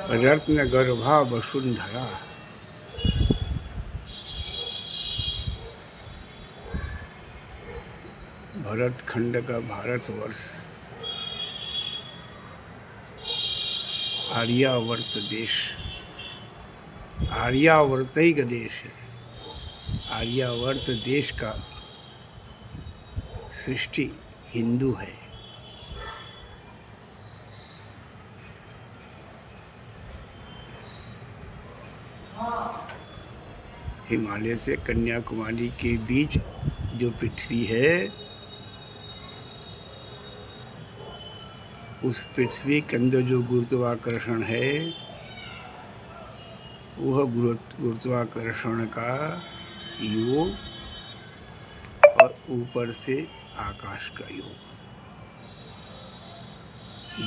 रत्न गर्भा वसुंधरा। भरत खंड का भारतवर्ष आर्यावर्त देश, आर्यावर्तिक देश है। आर्यावर्त देश का सृष्टि हिंदू है। हिमालय से कन्याकुमारी के बीच जो पृथ्वी है, उस पृथ्वी के अंदर जो गुरुत्वाकर्षण है, वह गुरुत्वाकर्षण का योग और ऊपर से आकाश का योग।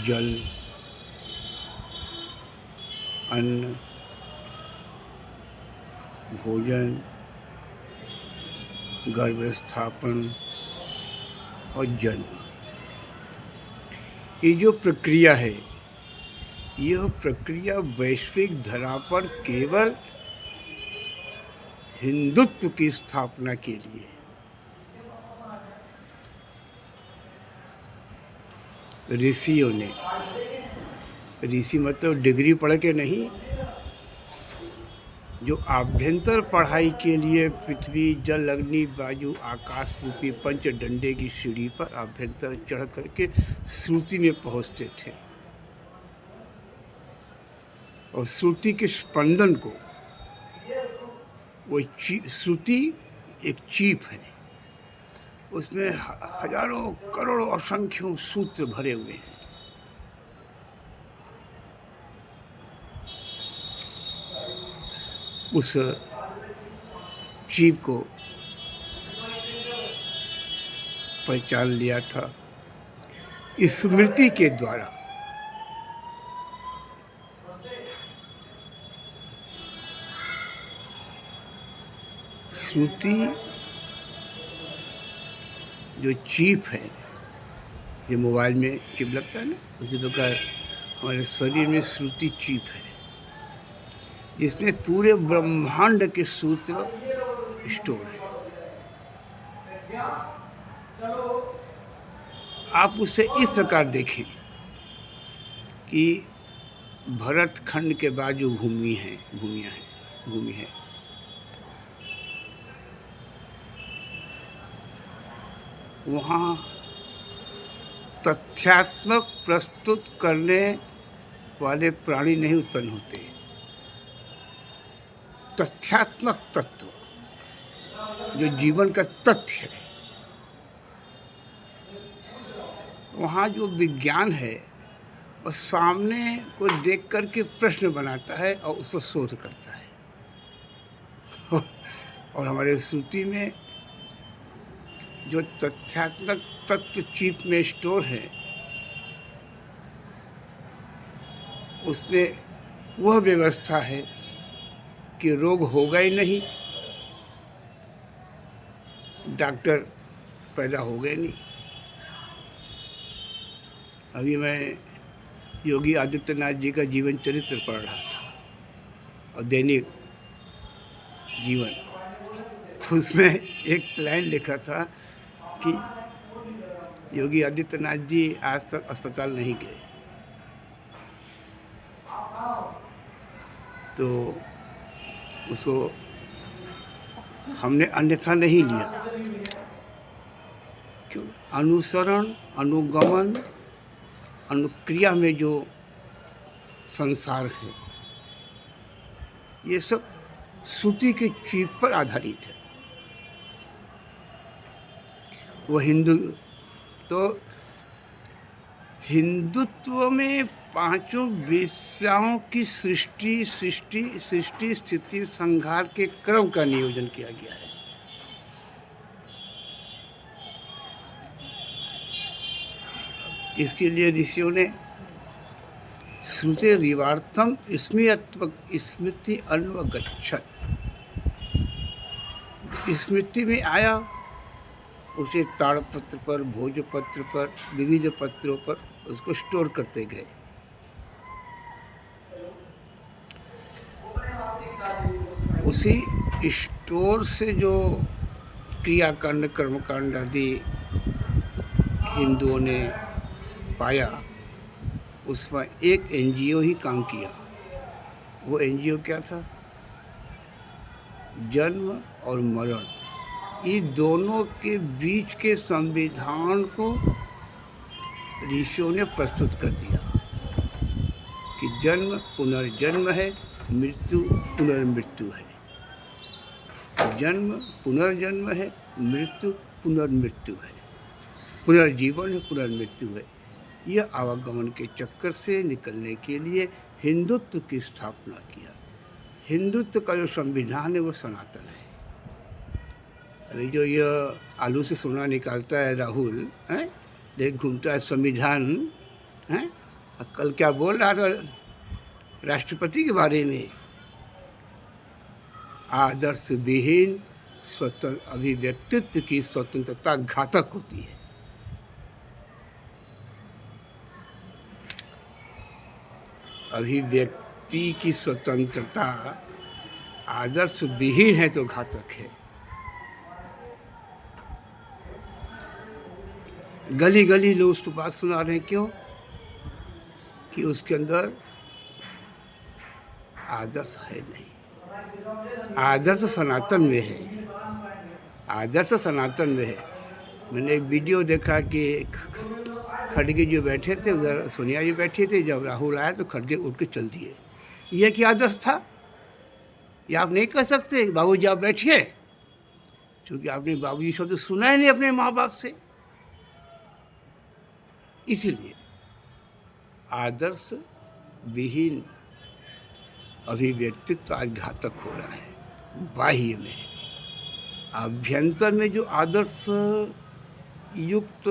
जल, अन्न, भोजन, गर्भ स्थापन और जन्म, ये जो प्रक्रिया है, यह प्रक्रिया वैश्विक धरा पर केवल हिंदुत्व की स्थापना के लिए, ऋषियों ने, ऋषि मतलब डिग्री पढ़ के नहीं, जो आभ्यंतर पढ़ाई के लिए पृथ्वी, जल, अग्नि, वायु, आकाश रूपी पंच डंडे की सीढ़ी पर आभ्यंतर चढ़ करके श्रुति में पहुंचते थे और श्रुति के स्पंदन को, वो श्रुति एक चीप है, उसमें हजारों करोड़ों असंख्यों सूत्र भरे हुए हैं। उस चीप को पहचान लिया था स्मृति के द्वारा। श्रुति जो चिप है, ये मोबाइल में चिप लगता है ना, उसी प्रकार हमारे शरीर में श्रुति चिप है। इसमें पूरे ब्रह्मांड के सूत्र स्टोर है। आप उसे इस प्रकार देखें कि भरत खंड के बाद जो भूमि है, वहाँ तथ्यात्मक प्रस्तुत करने वाले प्राणी नहीं उत्पन्न होते। तथ्यात्मक तत्व जो जीवन का तथ्य है, वहाँ जो विज्ञान है, और सामने को देख करके प्रश्न बनाता है और उस पर शोध करता है। और हमारे श्रुति में जो तथ्यात्मक तत्व चिप में स्टोर है, उसमें वह व्यवस्था है कि रोग होगा ही नहीं, डॉक्टर पैदा हो गए नहीं। अभी मैं योगी आदित्यनाथ जी का जीवन चरित्र पढ़ रहा था और दैनिक जीवन, तो उसमें एक लाइन लिखा था कि योगी आदित्यनाथ जी आज तक अस्पताल नहीं गए। तो उसको हमने अन्यथा नहीं लिया। क्यों? अनुसरण, अनुगमन, अनुक्रिया में जो संसार है, ये सब श्रुति के चीप पर आधारित है। वो हिंदुत्व में पांचों विषयों की सृष्टि स्थिति संहार के क्रम का नियोजन किया गया है। इसके लिए ऋषियों ने श्रुते रिवार्थम स्मृति अन्वगच्छत, स्मृति में आया, उसे ताड़पत्र पर, भोजपत्र पर, विविध पत्रों पर उसको स्टोर करते गए। उसी स्टोर से जो क्रियाकांड कर्मकांड आदि हिंदुओं ने पाया, उसमें एक एनजीओ ही काम किया। वो एनजीओ क्या था? जन्म और मरण, ये दोनों के बीच के संविधान को ऋषियों ने प्रस्तुत कर दिया कि जन्म पुनर्जन्म है, मृत्यु पुनर्मृत्यु है। जन्म पुनर्जन्म है, मृत्यु पुनर्मृत्यु है, पुनर्जीवन है, पुनर्मृत्यु है। यह आवागमन के चक्कर से निकलने के लिए हिंदुत्व की स्थापना किया। हिंदुत्व का जो संविधान है वो सनातन है। अरे जो यह आलू से सोना निकालता है राहुल, हैं, देख घूमता है संविधान, हैं, कल क्या बोल रहा था राष्ट्रपति के बारे में? आदर्श विहीन स्वतंत्र अभिव्यक्तित्व की स्वतंत्रता घातक होती है। अभिव्यक्ति की स्वतंत्रता आदर्श विहीन है तो घातक है। गली गली लोग उसको बात सुना रहे हैं, क्यों? कि उसके अंदर आदर्श है नहीं। आदर्श सनातन में है, आदर्श सनातन में है। मैंने एक वीडियो देखा कि खड़गे जो बैठे थे उधर, सोनिया जी बैठी थी, जब राहुल आया तो खड़गे उठ के चल दिए। यह क्या आदर्श था? ये आप नहीं कह सकते बाबूजी आप बैठिए, क्योंकि आपने बाबूजी शब्द सुना ही नहीं अपने माँ बाप से। इसीलिए आदर्श विहीन अभिव्यक्तित्व आज घातक हो रहा है। बाह्य में, अभ्यंतर में जो आदर्श युक्त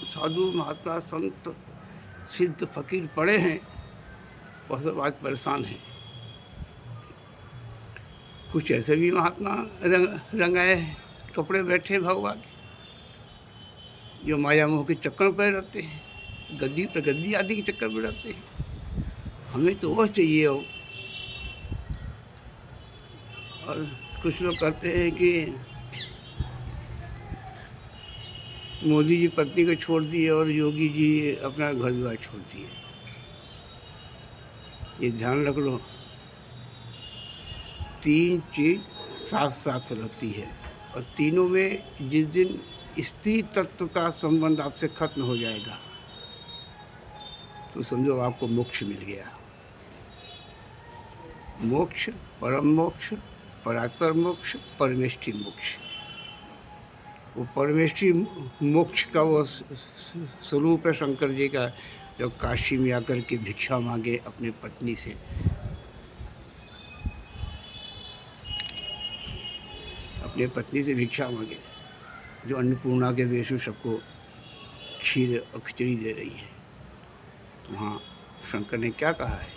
साधु महात्मा संत सिद्ध फकीर पड़े हैं वह सब आज परेशान हैं। कुछ ऐसे भी महात्मा रंगाए कपड़े बैठे भगवान, जो माया मोह के चक्कर पर रहते हैं, गद्दी प्रगद्दी आदि के चक्कर में रहते हैं। हमें तो वह चाहिए हो। और कुछ लोग कहते हैं कि मोदी जी पत्नी को छोड़ दिए और योगी जी अपना घर द्वार छोड़ दिए। ये ध्यान रख लो, तीन चीज साथ साथ रहती है, और तीनों में जिस दिन स्त्री तत्व का संबंध आपसे खत्म हो जाएगा तो समझो आपको मोक्ष मिल गया। मोक्ष, परम मोक्ष, परात्पर मोक्ष, परमेष्ठी मोक्ष। वो परमेष्ठी मोक्ष का वो स्वरूप है शंकर जी का, जो काशी में आकर के भिक्षा मांगे अपने पत्नी से। अपने पत्नी से भिक्षा मांगे, जो अन्नपूर्णा के वेश में सबको खीर और खिचड़ी दे रही है। वहाँ शंकर ने क्या कहा है?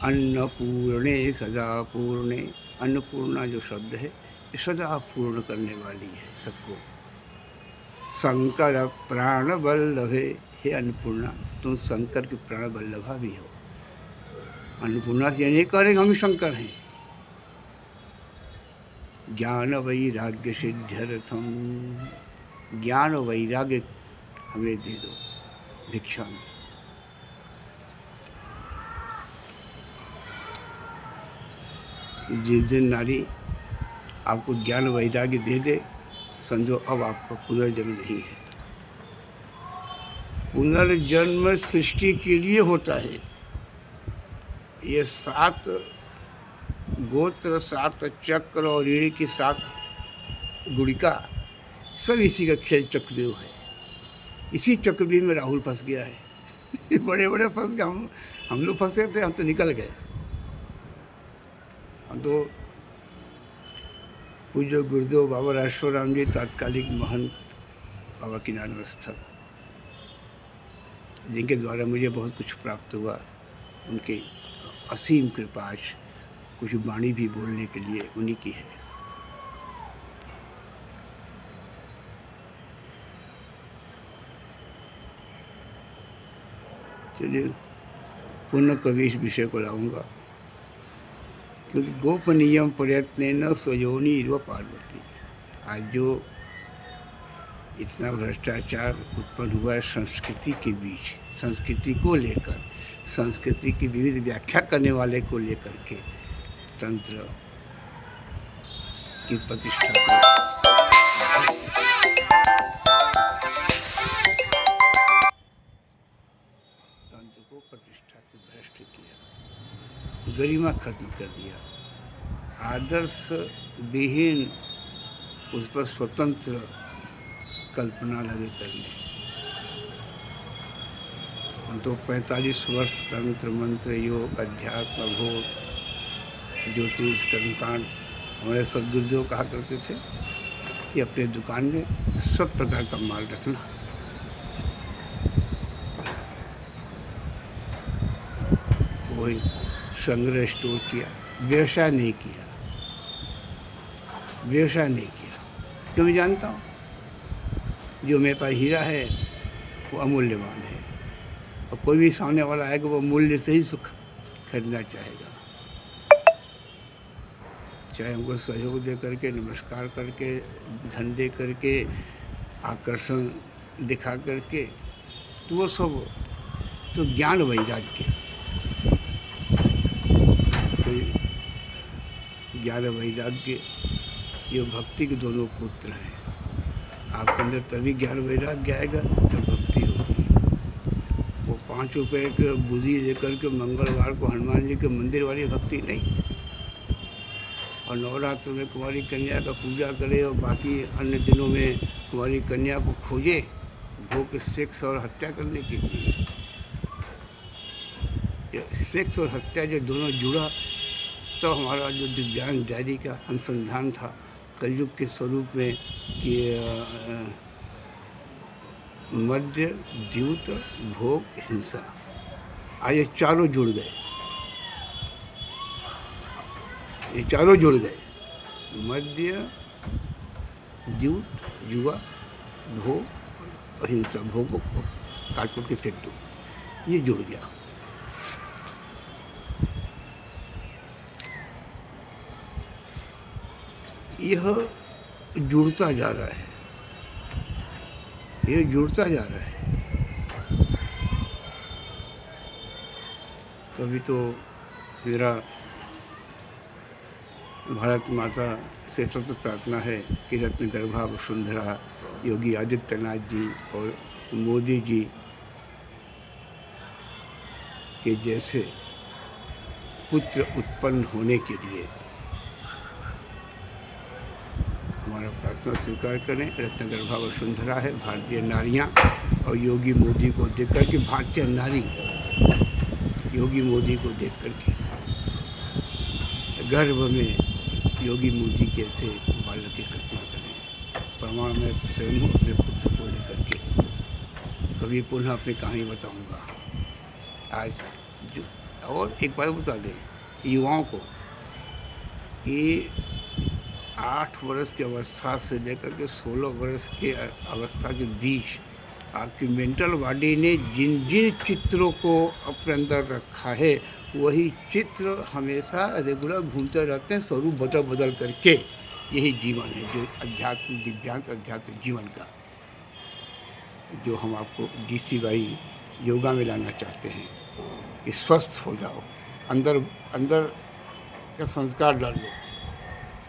अन्नपूर्णे सदा पूर्णे। अन्नपूर्णा जो शब्द है ये सदा पूर्ण करने वाली है सबको। शंकर प्राण वल्लभे, हे अन्नपूर्णा तुम शंकर की प्राण वल्लभा भी हो। अन्नपूर्णा से ये नहीं कह रहे हम शंकर हैं। ज्ञान वैराग्य सिद्ध्यर्थम, ज्ञान और वैराग्य हमें दे दो भिक्षा में। जिस दिन नारी आपको ज्ञान वैराग्य दे दे, समझो अब आपका पुनर्जन्म नहीं है। पुनर्जन्म सृष्टि के लिए होता है। ये 7 गोत्र, 7 चक्र और ऋणी की 7 गुड़िका, सब इसी का खेल चक्रव्यूह है। इसी चक्रव्यूह में राहुल फंस गया है। बड़े बड़े फंस गए, हम लोग फंसे थे, हम तो निकल गए। हम तो पूज्य गुरुदेव बाबा राजेश्वराम जी तात्कालिक महंत बाबा किनारे स्थल, जिनके द्वारा मुझे बहुत कुछ प्राप्त हुआ, उनकी असीम कृपा आज कुछ वाणी भी बोलने के लिए उन्हीं की है। चलिए पुनः कभी इस विषय को लाऊंगा, क्योंकि गोपनीयम प्रयत्न स्वयोनि इव पार्वती। आज जो इतना भ्रष्टाचार उत्पन्न हुआ है संस्कृति के बीच, संस्कृति को लेकर, संस्कृति की विविध व्याख्या करने वाले को लेकर के तंत्र की प्रतिष्ठा को प्रतिष्ठा को भ्रष्ट किया, गरिमा खत्म कर दिया, आदर्श विहीन उस पर स्वतंत्र कल्पना लगे करने। तो 45 वर्ष तंत्र मंत्र योग अध्यात्म भोग ज्योतिष कर्मकांड हमारे सदगुरुदेव कहा करते थे कि अपने दुकान में सब प्रकार का माल रखना। वही संग्रह स्टोर किया, व्यवसाय नहीं किया, व्यवसाय नहीं किया। क्यों? मैं जानता हूँ जो मेरे पास हीरा है वो अमूल्यवान है, और कोई भी सामने वाला आएगा वो मूल्य से ही सुख खरीदना चाहेगा। चाहे हमको सहयोग दे करके, नमस्कार करके, धन दे करके, आकर्षण दिखा करके, तो वो सब तो ज्ञान वैराग्य, तो ज्ञान वैराग्य ये भक्ति के दोनों पुत्र हैं। आपके अंदर तभी ज्ञान वैराग्य आएगा जब भक्ति होगी। वो 5 रुपये के बुद्धि लेकर के मंगलवार को हनुमान जी के मंदिर वाली भक्ति नहीं, और नवरात्र में कुमारी कन्या का पूजा करे और बाकी अन्य दिनों में कुमारी कन्या को खोजे भोग सेक्स और हत्या करने के लिए। सेक्स और हत्या जो दोनों जुड़ा तो हमारा जो दिव्यांग डायरी का अनुसंधान था कलयुग के स्वरूप में कि मध्य द्यूत भोग हिंसा, आज ये चारों जुड़ गए, ये चारों जुड़ गए। मध्य द्यूत जुआ भोग और हिंसा, भोग को काट के फेंक दो, ये जुड़ गया। यह जुड़ता जा रहा है, ये जुड़ता जा रहा है। तभी तो मेरा भारत माता से सतत प्रार्थना है कि रत्न गर्भा वसुंधरा योगी आदित्यनाथ जी और मोदी जी के जैसे पुत्र उत्पन्न होने के लिए हमारा प्रार्थना स्वीकार करें। रत्न गर्भा वसुंधरा है भारतीय नारियां, और योगी मोदी को देख कर के, भारतीय नारी योगी मोदी को देख कर के गर्भ में योगी मोदी कैसे बालक की कल्पना करें। प्रमाण में स्वयं अपने पुत्र को लेकर के कभी पुनः अपनी कहानी बताऊंगा। आज और एक बात बता दें युवाओं को कि 8 वर्ष की अवस्था से लेकर के 16 वर्ष की अवस्था के बीच आपकी मेंटल बॉडी ने जिन जिन चित्रों को अपने अंदर रखा है वही चित्र हमेशा रेगुलर घूमते रहते हैं, स्वरूप बदल बदल करके। यही जीवन है जो अध्यात्म दिव्यांत अध्यात्म जीवन का, जो हम आपको DCY योगा में लाना चाहते हैं कि स्वस्थ हो जाओ, अंदर अंदर का संस्कार डाल लो।